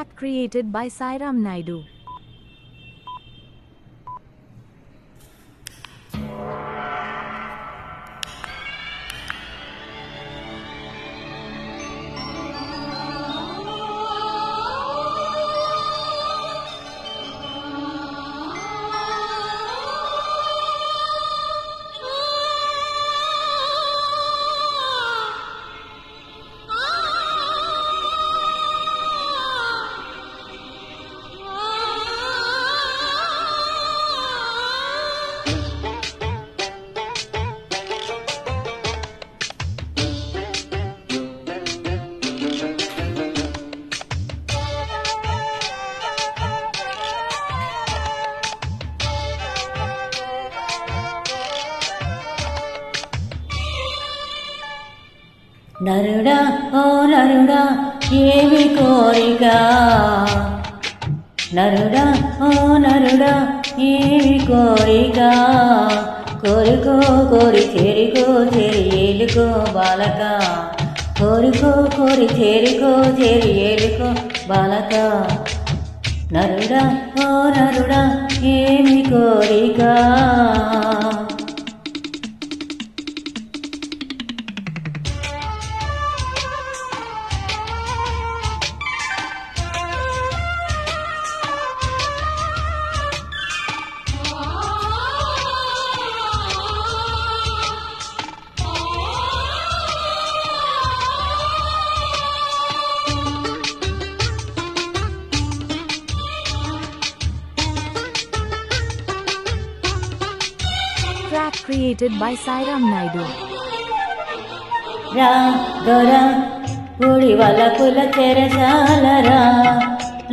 Track created by Sairam Naidu. నరుడా ఓ నరుడా ఏమి కోరిక, నరుడా ఓ నరుడా ఏమి కోరిక, కోరుకో కోరి చేరుకో చేరి ఏలుకో బాలక, కోరుకో కోరి చేరుకో చేరి ఏలుకో బాలక, నరుడా ఓ నరుడా ఏమి కోరిక. Track created by Sairam Naidu. రా గోరా పూడి వాళ్ళ పుల చెరసాలరా,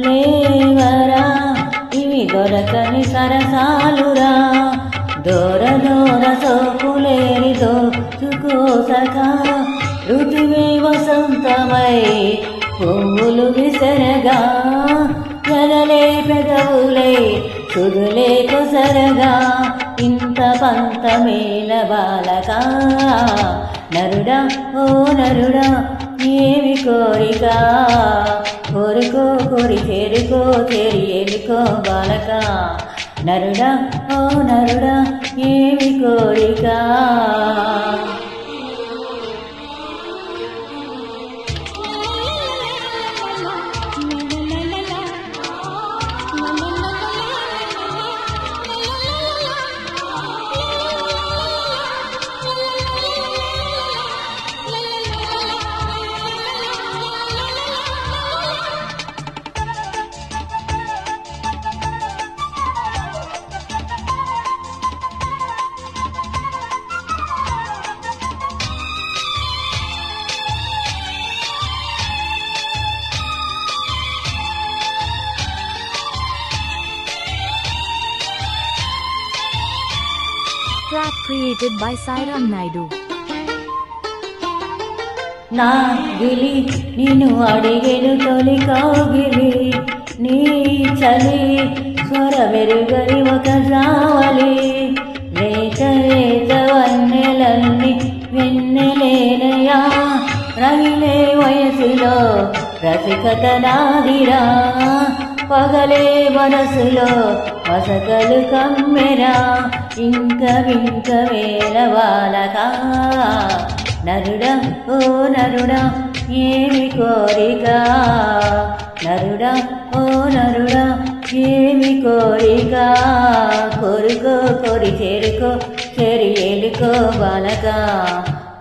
లేవరా ఇవి దొరకని సరసాలురా, దూర దూర సోపులేని దోచుకోసగా, ఋతువే వసంతమై పువ్వులు విసరగా, ఎదలే పెదవులే సుదులే కొసరగా, ఇంత పంతమేల బాలక, నరుడా ఓ నరుడా ఏమి కోరిక, కోరుకో కోరి చేరుకో చేరి ఏలుకో బాలక, నరుడా ఓ నరుడా ఏమి కోరిక. Track created by Sairam Naidu. నా గిలి నిన్ను అడిగెను తొలి కౌగిలి, నీ చలి స్వర వెరుగని ఒక జావలి, రేత రేత వన్నెలన్నీ వెన్నెలేనయా, రగిలే వయసులో రసికత నాదిరా, పగలే మనసులో వసకలు కమ్మెరా, ఇంక వింక వేల బాలక, నరుడా ఓ నరుడా ఏమి కోరిక, నరుడా ఓ నరుడా ఏమి కోరిక, కోరుకో కోరి చేరుకో చేరి ఏలుకో బాలక,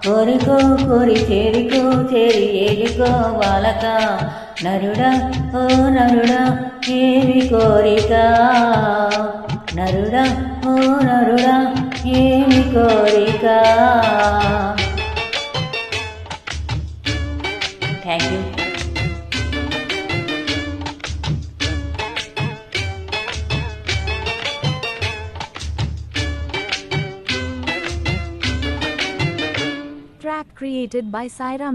కోరుకో కోరి చేరుకో చేరి ఏలుకో బాలక, నరుడా ఓ నరుడా ఏమి కోరిక, నరుడా ఓ నరుడా ఏమి కోరిక. Thank you. Track created by Sairam